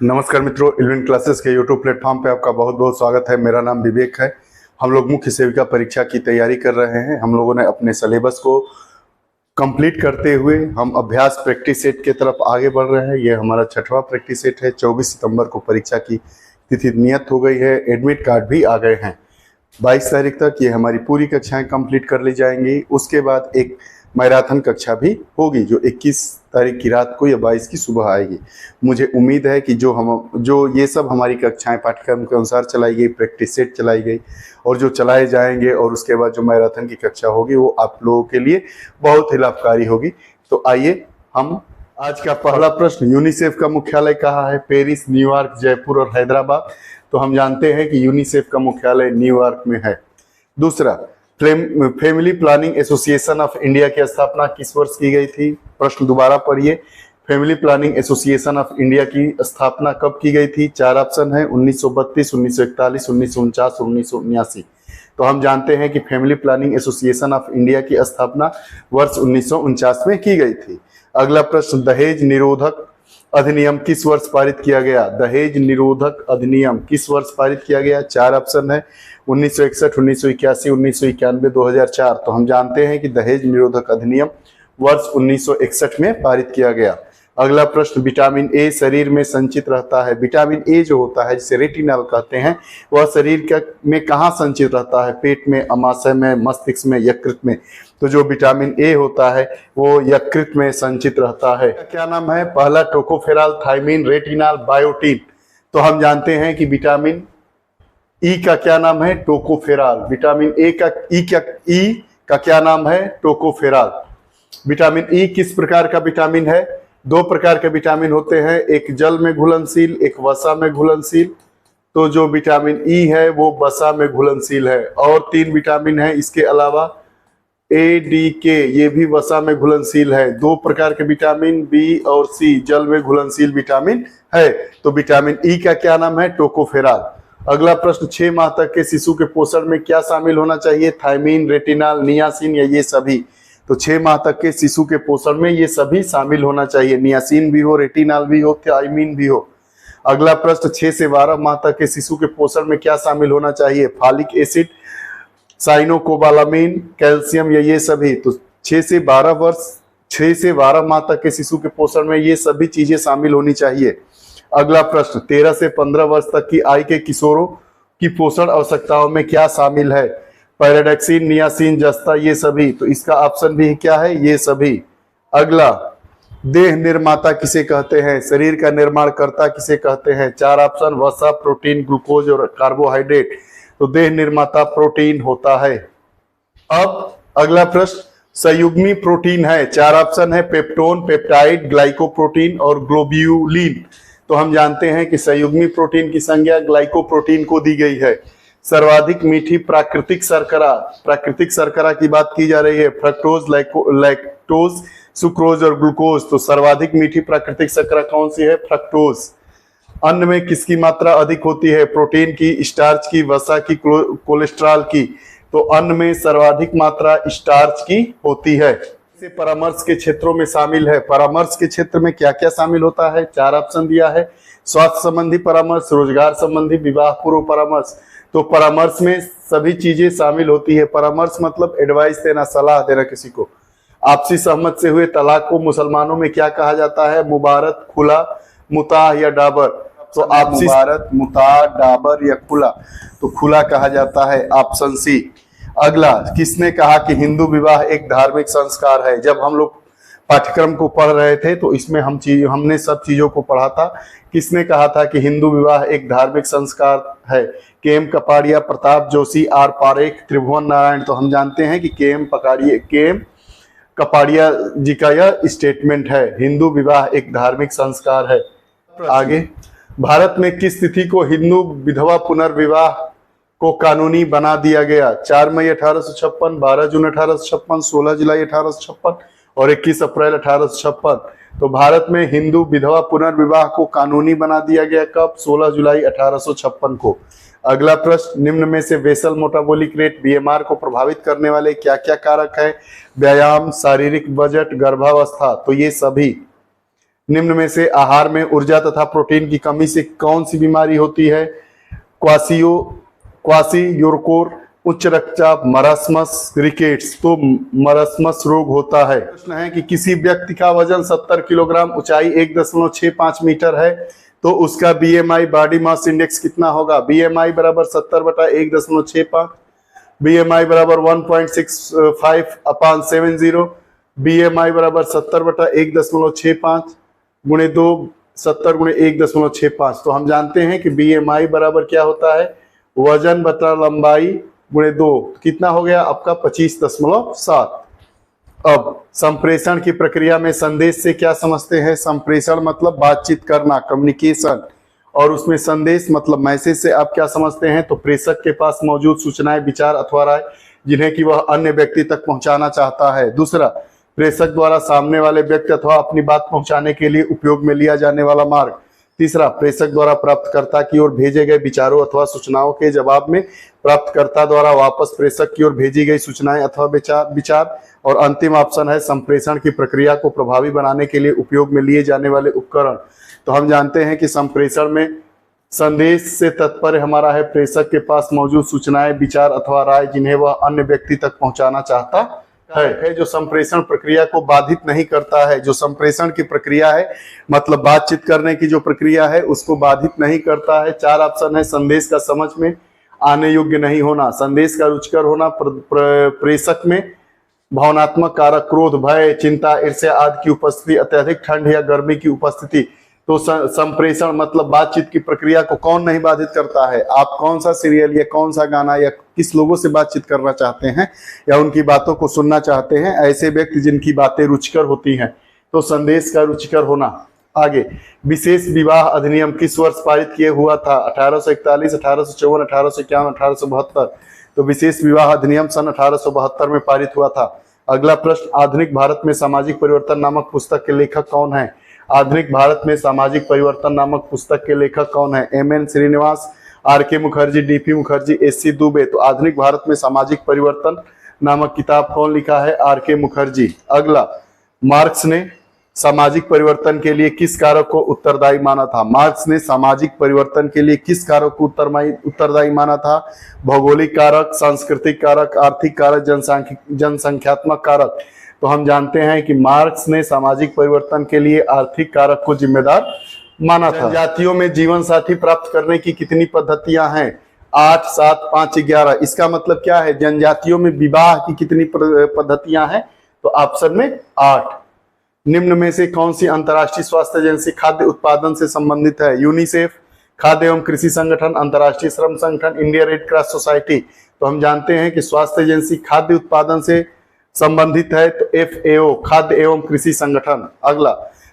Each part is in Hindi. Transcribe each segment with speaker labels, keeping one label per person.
Speaker 1: नमस्कार मित्रों, इलेवन क्लासेस के यूट्यूब प्लेटफॉर्म पे आपका बहुत बहुत स्वागत है। मेरा नाम विवेक है। हम लोग मुख्य सेविका परीक्षा की तैयारी कर रहे हैं। हम लोगों ने अपने सिलेबस को कंप्लीट करते हुए हम अभ्यास प्रैक्टिस सेट की तरफ आगे बढ़ रहे हैं। ये हमारा 6वां प्रैक्टिस सेट है। 24 सितंबर को परीक्षा की तिथि नियत हो गई है। एडमिट कार्ड भी आ गए हैं। 22 तारीख तक ये हमारी पूरी कक्षाएं कंप्लीट कर ली जाएंगी। उसके बाद एक मैराथन कक्षा भी होगी जो 21 तारीख की रात को या 22 की सुबह आएगी। मुझे उम्मीद है कि जो ये सब हमारी कक्षाएं पाठ्यक्रम के अनुसार चलाई गई, प्रैक्टिस सेट चलाई गई और जो चलाए जाएंगे और उसके बाद जो मैराथन की कक्षा होगी वो आप लोगों के लिए बहुत ही लाभकारी होगी। तो आइए हम आज का पहला प्रश्न, यूनिसेफ का मुख्यालय कहाँ है? पेरिस, न्यूयॉर्क, जयपुर और हैदराबाद। तो हम जानते हैं कि यूनिसेफ का मुख्यालय न्यूयॉर्क में है। दूसरा, family planning association of India की स्थापना किस वर्ष की गई थी? प्रश्न दोबारा पढ़िए। Family planning association of India की स्थापना कब की गई थी? 4 ऑप्शन है, 1932, 1941, 1949, 1979। तो हम जानते हैं कि family planning association of India की स्थापना वर्ष 1949 में की गई थी। अगला प्रश्न, दहेज निरोधक अधिनियम किस वर्ष पारित किया गया? दहेज निरोधक अधिनियम किस वर्ष पारित किया गया? 4 ऑप्शन है, 1961, 1981, 1991, 2004। तो हम जानते हैं कि दहेज निरोधक अधिनियम वर्ष 1961 में पारित किया गया। अगला प्रश्न, विटामिन ए शरीर में संचित रहता है। विटामिन ए जो होता है, जिसे रेटिनॉल कहते हैं, वह शरीर में कहाँ संचित रहता है? पेट में, अमाशय में, मस्तिष्क में, यकृत में। तो जो विटामिन ए होता है वो यकृत में संचित रहता है। क्या नाम है? पहला टोकोफेरॉल, थायमीन, रेटिनॉल, बायोटीन। तो हम जानते हैं कि विटामिन ई का क्या नाम है? टोकोफेरॉल। विटामिन ई का क्या नाम है? टोकोफेरॉल। विटामिन ई किस प्रकार का विटामिन है? 2 प्रकार के विटामिन होते हैं, एक जल में घुलनशील, एक वसा में घुलनशील। तो जो विटामिन ई है वो वसा में घुलनशील है। और 3 विटामिन है इसके अलावा, ए, डी, के, ये भी वसा में घुलनशील है। 2 प्रकार के विटामिन बी और सी जल में घुलनशील विटामिन है। तो विटामिन ई का क्या नाम है? टोकोफेरॉल। अगला प्रश्न, 6 माह तक के शिशु के पोषण में क्या शामिल होना चाहिए? थायमीन, रेटिनॉल, नियासिन या ये सभी? तो 6 माह तक के शिशु के पोषण में ये सभी शामिल होना चाहिए। नियासिन भी हो, रेटिनॉल भी हो, थायमीन भी हो। अगला प्रश्न, 6 से 12 माह तक के शिशु के पोषण में क्या शामिल होना चाहिए? फॉलिक एसिड, साइनोकोबालामिन, कैल्शियम या ये सभी? तो 6 से 12 माह तक के शिशु के पोषण में ये सभी चीजें शामिल होनी चाहिए। अगला प्रश्न, 13 से 15 वर्ष तक की आयु के किशोरों की पोषण आवश्यकताओं में क्या शामिल है? पैराडॉक्सिन, नियासिन, जस्ता, ये सभी? तो इसका ऑप्शन भी क्या है? ये सभी। अगला, देह निर्माता किसे कहते हैं? शरीर का निर्माण करता किसे कहते हैं? 4 ऑप्शन, वसा, प्रोटीन, ग्लूकोज और कार्बोहाइड्रेट। तो देह निर्माता प्रोटीन होता है। अब अगला प्रश्न, संयुग्मी प्रोटीन है। 4 ऑप्शन है, पेप्टोन, पेप्टाइड, ग्लाइकोप्रोटीन और ग्लोब्यूलिन। तो हम जानते हैं कि संयुग्मी प्रोटीन की संज्ञा ग्लाइकोप्रोटीन को दी गई है। सर्वाधिक मीठी प्राकृतिक शर्करा की बात की जा रही है। फ्रक्टोज, लैक्टोज, सुक्रोज और ग्लूकोज। तो सर्वाधिक मीठी प्राकृतिक शर्करा कौन सी है? फ्रक्टोज। अन्न में किसकी मात्रा अधिक होती है? प्रोटीन की, स्टार्च की, वसा की, कोलेस्ट्रॉल की? तो अन्न में सर्वाधिक मात्रा स्टार्च की होती है। इसे परामर्श के क्षेत्रों में शामिल है। परामर्श के क्षेत्र में क्या क्या शामिल होता है? 4 ऑप्शन दिया है, स्वास्थ्य संबंधी परामर्श, रोजगार संबंधी, विवाह पूर्व परामर्श। तो परामर्श में सभी चीजें शामिल होती है। परामर्श मतलब एडवाइस देना, सलाह देना किसी को। आपसी सहमत से हुए तलाक को मुसलमानों में क्या कहा जाता है? मुबारक, खुला, मुताह या डाबर? तो आपसी मुबारक, मुताह, डाबर या खुला? तो खुला कहा जाता है, ऑप्शन सी। अगला, किसने कहा कि हिंदू विवाह एक धार्मिक संस्कार है? जब हम लोग पाठ्यक्रम को पढ़ रहे थे तो इसमें हमने सब चीजों को पढ़ा था। किसने कहा था कि हिंदू विवाह एक धार्मिक संस्कार है? केएम कपाड़िया, प्रताप जोशी, आर पारेख, त्रिभुवन नारायण। तो हम जानते हैं कि केएम कपाड़िया जी का यह स्टेटमेंट है, हिंदू विवाह एक धार्मिक संस्कार है। आगे, भारत में किस तिथि को हिंदू विधवा पुनर्विवाह को कानूनी बना दिया गया? 4 मई 1856, 12 जून 1856, 16 जुलाई 1856 और 21 अप्रैल 1856। तो भारत में हिंदू विधवा पुनर्विवाह को कानूनी बना दिया गया कब? 16 जुलाई 1856 को। अगला प्रश्न, निम्न में से बेसल मेटाबॉलिक रेट बीएमआर को प्रभावित करने वाले क्या क्या कारक है? व्यायाम, शारीरिक बजट, गर्भावस्था? तो ये सभी। निम्न में से आहार में ऊर्जा तथा प्रोटीन की कमी से कौन सी बीमारी होती है? क्वासियोरकोर, उच्च रक्तचाप, मरासमस, रिकेट्स। तो मरासमस रोग होता है। प्रश्न है कि किसी व्यक्ति का वजन 70 किलोग्राम, ऊंचाई 1.65 मीटर है, तो उसका बीएमआई बॉडी मास इंडेक्स कितना होगा? बीएमआई बराबर 70/1.65, बीएमआई बराबर 1.65/70, बीएमआई बराबर 70/1.65 गुणे 2, 70 गुणे 1.65। तो हम जानते हैं कि बीएमआई बराबर क्या होता है? वजन बटा लंबाई गुणे 2, कितना हो गया आपका? 25.7। अब संप्रेषण की प्रक्रिया में संदेश से क्या समझते हैं? संप्रेषण मतलब बातचीत करना, कम्युनिकेशन, और उसमें संदेश मतलब मैसेज से आप क्या समझते हैं? तो प्रेषक के पास मौजूद सूचनाएं, विचार अथवा राय जिन्हें कि वह अन्य व्यक्ति तक पहुंचाना चाहता है। दूसरा, प्रेषक द्वारा सामने वाले व्यक्ति अथवा अपनी बात पहुंचाने के लिए उपयोग में लिया जाने वाला मार्ग। तीसरा, प्रेषक द्वारा प्राप्तकर्ता की ओर भेजे गए विचारों अथवा सूचनाओं के जवाब में प्राप्तकर्ता द्वारा वापस प्रेषक की ओर भेजी गई सूचनाएं अथवा विचार। और अंतिम ऑप्शन है संप्रेषण की प्रक्रिया को प्रभावी बनाने के लिए उपयोग में लिए जाने वाले उपकरण। तो हम जानते हैं कि संप्रेषण में संदेश से तात्पर्य हमारा है प्रेषक के पास मौजूद सूचनाएं, विचार अथवा राय जिन्हें वह अन्य व्यक्ति तक पहुंचाना चाहता है, जो संप्रेषण प्रक्रिया को बाधित नहीं करता है। जो संप्रेषण की प्रक्रिया है मतलब बातचीत करने की जो प्रक्रिया है उसको बाधित नहीं करता है। 4 ऑप्शन है। संदेश का समझ में आने योग्य नहीं होना, संदेश का रुचिकर होना, प्रेषक में भावनात्मक कारक, क्रोध, भय, चिंता, ईर्ष्या आदि की उपस्थिति, अत्यधिक ठंड या गर्मी की उपस्थिति। तो संप्रेषण मतलब बातचीत की प्रक्रिया को कौन नहीं बाधित करता है? आप कौन सा सीरियल या कौन सा गाना या किस लोगों से बातचीत करना चाहते हैं या उनकी बातों को सुनना चाहते हैं? ऐसे व्यक्ति जिनकी बातें रुचिकर होती हैं। तो संदेश का रुचिकर होना। आगे, विशेष विवाह अधिनियम किस वर्ष पारित किए हुआ था? 1841, 1854, 1851, 1872। तो विशेष विवाह अधिनियम सन 1872 में पारित हुआ था। अगला प्रश्न, आधुनिक भारत में सामाजिक परिवर्तन नामक पुस्तक के लेखक कौन है? आधुनिक भारत में सामाजिक परिवर्तन नामक पुस्तक के लेखक कौन है? M N. Srinivas, R K. Mukherjee, D P. Mukherjee, S C. Dube. तो आधुनिक भारत में सामाजिक परिवर्तन नामक किताब कौन लिखा है? आर.के. मुखर्जी। अगला, मार्क्स ने सामाजिक परिवर्तन के लिए किस कारक को उत्तरदायी माना था? मार्क्स ने सामाजिक परिवर्तन के लिए किस कारक को उत्तरदायी माना था? भौगोलिक कारक, सांस्कृतिक कारक, आर्थिक कारक, जनसंख्यात्मक कारक। तो हम जानते हैं कि मार्क्स ने सामाजिक परिवर्तन के लिए आर्थिक कारक को जिम्मेदार माना था। जनजातियों में जीवन साथी प्राप्त करने की कितनी पद्धतियां हैं? 8, 7, 5, 11। इसका मतलब क्या है? जनजातियों में विवाह की कितनी पद्धतियां हैं? तो ऑप्शन में 8। निम्न में से कौन सी अंतर्राष्ट्रीय स्वास्थ्य एजेंसी खाद्य उत्पादन से संबंधित है? यूनिसेफ, खाद्य एवं कृषि संगठन, अंतर्राष्ट्रीय श्रम संगठन, इंडिया रेड क्रॉस सोसाइटी। तो हम जानते हैं कि स्वास्थ्य एजेंसी खाद्य उत्पादन से संबंधित है, तो FAO, खाद्य एवं कृषि संगठन। अगला,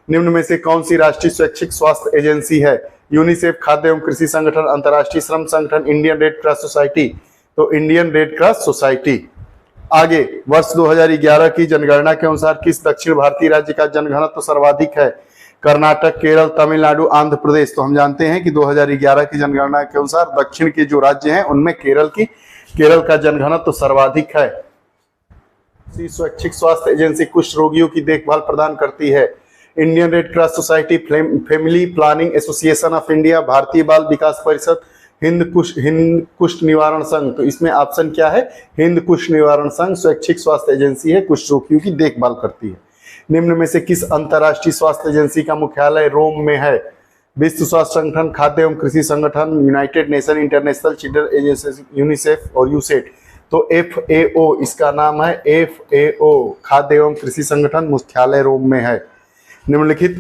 Speaker 1: निम्न में से कौन सी राष्ट्रीय स्वैच्छिक स्वास्थ्य एजेंसी है? यूनिसेफ, खाद्य एवं कृषि संगठन, अंतर्राष्ट्रीय श्रम संगठन, इंडियन रेड क्रॉस सोसाइटी। तो इंडियन रेड क्रॉस सोसाइटी। आगे, वर्ष 2011 की जनगणना के अनुसार किस दक्षिण भारतीय राज्य का जनघनत्व सर्वाधिक है? कर्नाटक, केरल, तमिलनाडु, आंध्र प्रदेश। तो हम जानते हैं कि 2011 की जनगणना के अनुसार दक्षिण के जो राज्य हैं उनमें केरल का जनघनत्व सर्वाधिक है। स्वैच्छिक स्वास्थ्य एजेंसी कुष्ठ रोगियों की देखभाल प्रदान करती है? Indian red cross society, family planning association of India, भारतीय बाल विकास परिषद, हिंद कुष्ठ निवारण संघ। तो इसमें ऑप्शन क्या है? हिंद कुष्ठ निवारण संघ स्वैच्छिक स्वास्थ्य एजेंसी है, कुष्ठ रोगियों की देखभाल करती है। निम्न में से किस अंतर्राष्ट्रीय स्वास्थ्य एजेंसी का मुख्यालय रोम में है? विश्व स्वास्थ्य संगठन, खाद्य एवं कृषि संगठन, United nation, international children agency, UNICEF और यूसेट। तो FAO इसका नाम है, FAO खाद्य एवं कृषि संगठन, मुख्यालय रोम में है। निम्नलिखित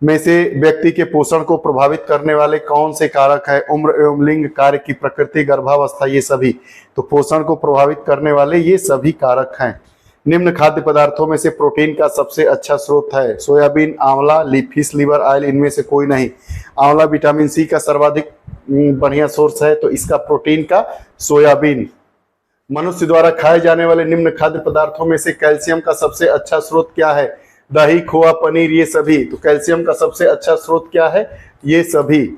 Speaker 1: में से व्यक्ति के पोषण को प्रभावित करने वाले कौन से कारक है? उम्र एवं लिंग, कार्य की प्रकृति, गर्भावस्था, ये सभी। तो पोषण को प्रभावित करने वाले ये सभी कारक हैं। निम्न खाद्य पदार्थों में से प्रोटीन का सबसे अच्छा स्रोत है? सोयाबीन, आंवला, फिश लिवर ऑयल, इनमें से कोई नहीं। आंवला विटामिन सी का सर्वाधिक बढ़िया सोर्स है, तो इसका प्रोटीन का सोयाबीन। मनुष्य द्वारा खाए जाने वाले निम्न खाद्य पदार्थों में से कैल्शियम का सबसे अच्छा स्रोत क्या है? दही, खोआ, पनीर, ये सभी। तो कैल्शियम का सबसे अच्छा स्रोत क्या है? ये सभी।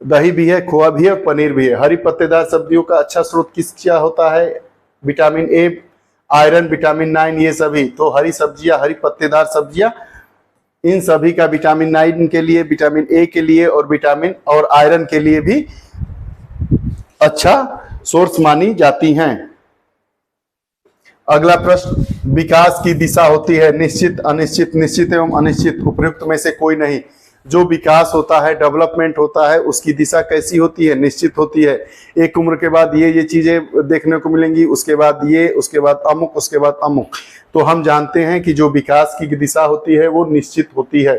Speaker 1: दही भी है, खोआ भी है, पनीर भी है। हरी पत्तेदार सब्जियों का अच्छा स्रोत क्या होता है? विटामिन ए, आयरन, विटामिन 9, ये सभी। तो हरी सब्जियां, हरी पत्तेदार सब्जियां इन सभी का विटामिन 9 के लिए, विटामिन ए के लिए और विटामिन और आयरन के लिए भी अच्छा सोर्स मानी जाती हैं। अगला प्रश्न, विकास की दिशा होती है निश्चित, अनिश्चित, निश्चित एवं अनिश्चित, उपयुक्त में से कोई नहीं। जो विकास होता है, डेवलपमेंट होता है, उसकी दिशा कैसी होती है? निश्चित होती है। एक उम्र के बाद ये चीजें देखने को मिलेंगी, उसके बाद ये, उसके बाद अमुक, उसके बाद अमुक। तो हम जानते हैं कि जो विकास की दिशा होती है वो निश्चित होती है।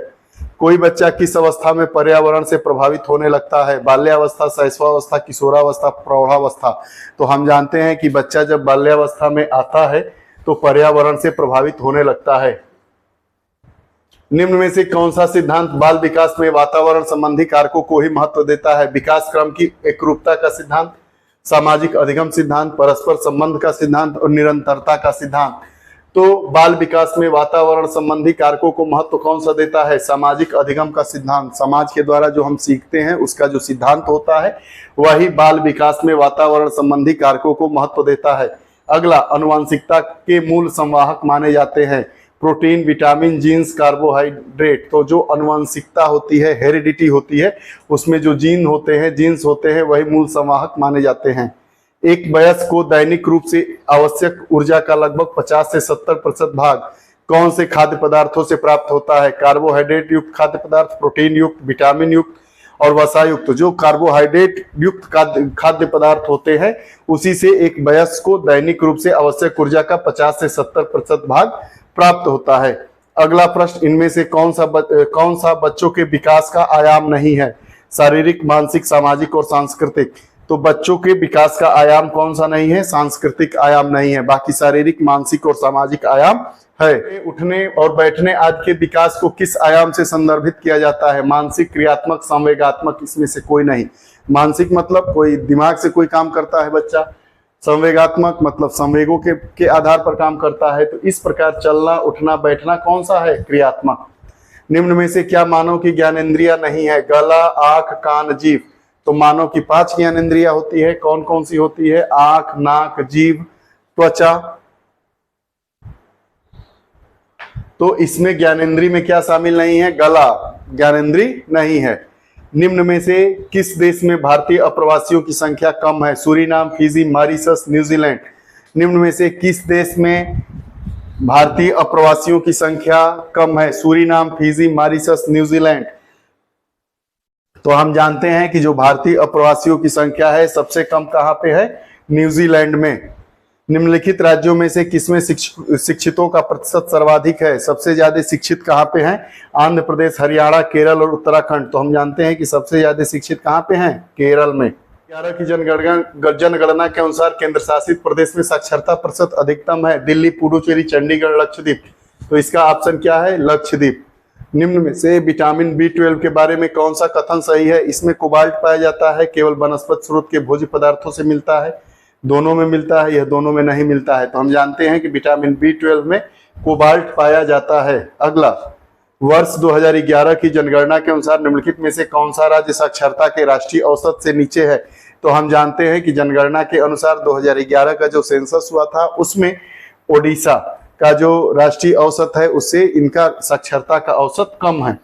Speaker 1: कोई बच्चा किस अवस्था में पर्यावरण से प्रभावित होने लगता है? बाल्यावस्था, शैशवावस्था, किशोरावस्था, प्रौढ़ावस्था। तो हम जानते हैं कि बच्चा जब बाल्यावस्था में आता है तो पर्यावरण से प्रभावित होने लगता है। निम्न में से कौन सा सिद्धांत बाल विकास में वातावरण संबंधी कारकों को ही महत्व देता है? विकास क्रम की एकरूपता का सिद्धांत, सामाजिक अधिगम सिद्धांत, परस्पर संबंध का सिद्धांत और निरंतरता का सिद्धांत। तो बाल विकास में वातावरण संबंधी कारकों को महत्व कौन सा देता है? सामाजिक अधिगम का सिद्धांत। समाज के द्वारा जो हम सीखते हैं उसका जो सिद्धांत होता है वही बाल विकास में वातावरण संबंधी कारकों को महत्व देता है। अगला, अनुवांशिकता के मूल संवाहक माने जाते हैं प्रोटीन, विटामिन, जीन्स, कार्बोहाइड्रेट। तो जो अनुवांशिकता होती है, हेरिडिटी होती है, उसमें जो जीन होते हैं, जीन्स होते हैं, वही मूल संवाहक माने जाते हैं। एक वयस्क को दैनिक रूप से आवश्यक ऊर्जा का लगभग 50 से 70% भाग कौन से खाद्य पदार्थों से प्राप्त होता है? कार्बोहाइड्रेट युक्त खाद्य पदार्थ, प्रोटीन युक्त, विटामिन युक्त और वसा युक्त। जो कार्बोहाइड्रेट युक्त खाद्य पदार्थ होते हैं उसी से एक वयस्क को दैनिक रूप से आवश्यक ऊर्जा का 50 से 70% भाग प्राप्त होता है। अगला प्रश्न, इनमें से कौन सा बच्चों के विकास का आयाम नहीं है? शारीरिक, मानसिक, सामाजिक और सांस्कृतिक। तो बच्चों के विकास का आयाम कौन सा नहीं है? सांस्कृतिक आयाम नहीं है, बाकी शारीरिक, मानसिक और सामाजिक आयाम है। उठने और बैठने आदि के विकास को किस आयाम से संदर्भित किया जाता है? मानसिक, क्रियात्मक, संवेगात्मक, इसमें से कोई नहीं। मानसिक मतलब कोई दिमाग से कोई काम करता है बच्चा, संवेगात्मक मतलब संवेगों के आधार पर काम करता है। तो इस प्रकार चलना, उठना, बैठना कौन सा है? क्रियात्मक। निम्न में से क्या मानव की ज्ञानेंद्रियां नहीं है? गला, आंख, कान, जीभ। तो मानव की 5 ज्ञानेंद्रियां होती है। कौन कौन सी होती है? आंख, नाक, जीभ, त्वचा। तो इसमें ज्ञानेंद्रिय में क्या शामिल नहीं है? गला ज्ञानेंद्रिय नहीं है। निम्न में से किस देश में भारतीय अप्रवासियों की संख्या कम है? Suriname, Fiji, Mauritius, New Zealand. निम्न में से किस देश में भारतीय अप्रवासियों की संख्या कम है? Suriname, Fiji, Mauritius, New Zealand. तो हम जानते हैं कि जो भारतीय अप्रवासियों की संख्या है सबसे कम कहां पे है? न्यूजीलैंड में। निम्नलिखित राज्यों में से किसमें शिक्षितों का प्रतिशत सर्वाधिक है? सबसे ज्यादा शिक्षित कहाँ पे हैं? आंध्र प्रदेश, हरियाणा, केरल और उत्तराखंड। तो हम जानते हैं कि सबसे ज्यादा शिक्षित कहाँ पे हैं? केरल में। 11 की जनगणना के अनुसार केंद्र शासित प्रदेश में साक्षरता प्रतिशत अधिकतम है? दिल्ली, पुडुचेरी, चंडीगढ़, लक्षद्वीप। तो इसका ऑप्शन क्या है? लक्षद्वीप। निम्न में से विटामिन B12 के बारे में कौन सा कथन सही है? इसमें कोबाल्ट पाया जाता है, केवल वनस्पति स्रोत के भोज्य पदार्थों से मिलता है, दोनों में मिलता है, यह दोनों में नहीं मिलता है। तो हम जानते हैं कि विटामिन B12 में कोबाल्ट पाया जाता है। अगला, वर्ष 2011 की जनगणना के अनुसार निम्नलिखित में से कौन सा राज्य साक्षरता के राष्ट्रीय औसत से नीचे है? तो हम जानते हैं कि जनगणना के अनुसार 2011 का जो सेंसस हुआ था उसमें ओडिशा का जो राष्ट्रीय औसत है उससे इनका साक्षरता का औसत कम है।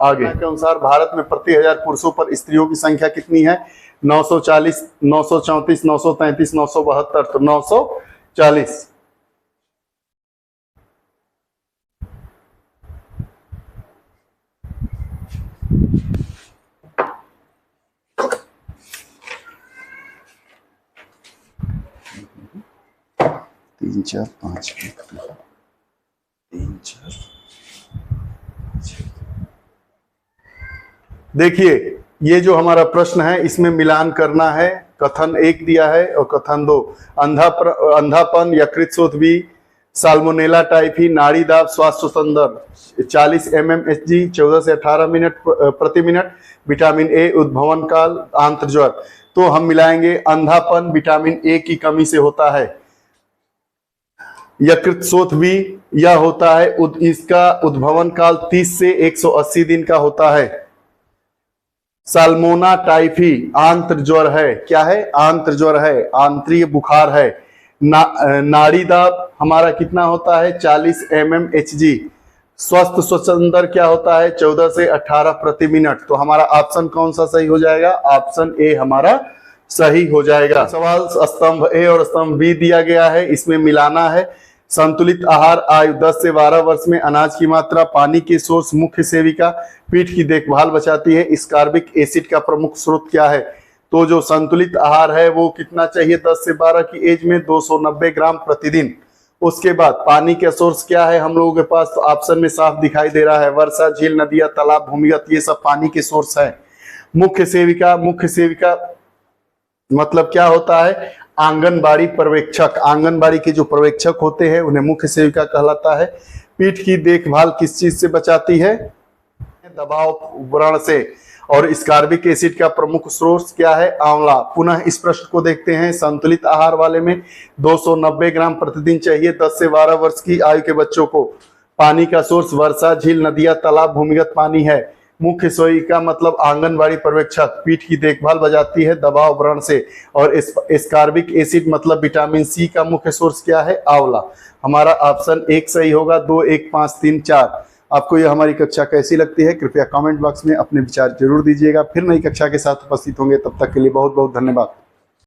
Speaker 1: आगे के अनुसार भारत में प्रति 1000 पुरुषों पर स्त्रियों की संख्या कितनी है? 940, 934, 933, 972। तो 940। तीन चार पाँच, 3 4। देखिए ये जो हमारा प्रश्न है इसमें मिलान करना है। कथन 1 दिया है और कथन 2। अंधापन, यकृत शोथ भी, साल्मोनेला टाइफी, नाड़ी दाब, श्वास संदर्भ 40 mmHg 14 से 18 मिनट प्रति मिनट। विटामिन ए उद्भवन काल, आंत्र ज्वर। तो हम मिलाएंगे। अंधापन विटामिन ए की कमी से होता है। यकृत शोथ भी यह होता है, इसका उद्भवन काल 30 से 180 दिन का होता है। साल्मोना टाइफी आंत्र ज्वर है। क्या है? आंत्र ज्वर है, आंत्रीय बुखार है। नाड़ी दाब हमारा कितना होता है? 40 mmHg। स्वस्थ श्वसन दर क्या होता है? 14 से 18 प्रति मिनट। तो हमारा ऑप्शन कौन सा सही हो जाएगा? ऑप्शन ए हमारा सही हो जाएगा। सवाल स्तंभ ए और स्तंभ बी दिया गया है, इसमें मिलाना है। संतुलित आहार, आयु 10 से 12 वर्ष में, अनाज की मात्रा, पानी के सोर्स, मुख्य सेविका, पीठ की देखभाल बचाती है, स्कार्बिक एसिड का प्रमुख स्रोत क्या है? तो जो संतुलित आहार है वो कितना चाहिए 10 से 12 की एज में? 290 ग्राम प्रतिदिन। उसके बाद पानी का सोर्स क्या है हम लोगों के पास? तो ऑप्शन में साफ दिखाई दे रहा है, वर्षा, झील, नदियां, तालाब, भूमिगत, ये सब पानी के सोर्स है। मुख्य सेविका, मुख्य सेविका मतलब क्या होता है? आंगनबाड़ी पर्यवेक्षक। आंगनबाड़ी के जो पर्यवेक्षक होते हैं उन्हें मुख्य सेविका कहलाता है। पीठ की देखभाल किस चीज से बचाती है? दबाव व्रण से। और स्कार्बिक एसिड का प्रमुख स्रोत क्या है? आंवला। पुनः इस प्रश्न को देखते हैं। संतुलित आहार वाले में 290 ग्राम प्रतिदिन चाहिए 10 से 12 वर्ष की आयु के बच्चों को। पानी का सोर्स वर्षा, झील, नदियां, तालाब, भूमिगत पानी है। मुख्य सेविका मतलब आंगनबाड़ी पर्यवेक्षक, पीठ की देखभाल बजाती है दबाव व्रण से। और स्कार्बिक एसिड मतलब विटामिन सी का मुख्य सोर्स क्या है? आंवला। हमारा ऑप्शन एक सही होगा। 2, 1, 5, 3, 4। आपको यह हमारी कक्षा कैसी लगती है? कृपया कमेंट बॉक्स में अपने विचार जरूर दीजिएगा। फिर नई कक्षा के साथ उपस्थित होंगे, तब तक के लिए बहुत बहुत धन्यवाद।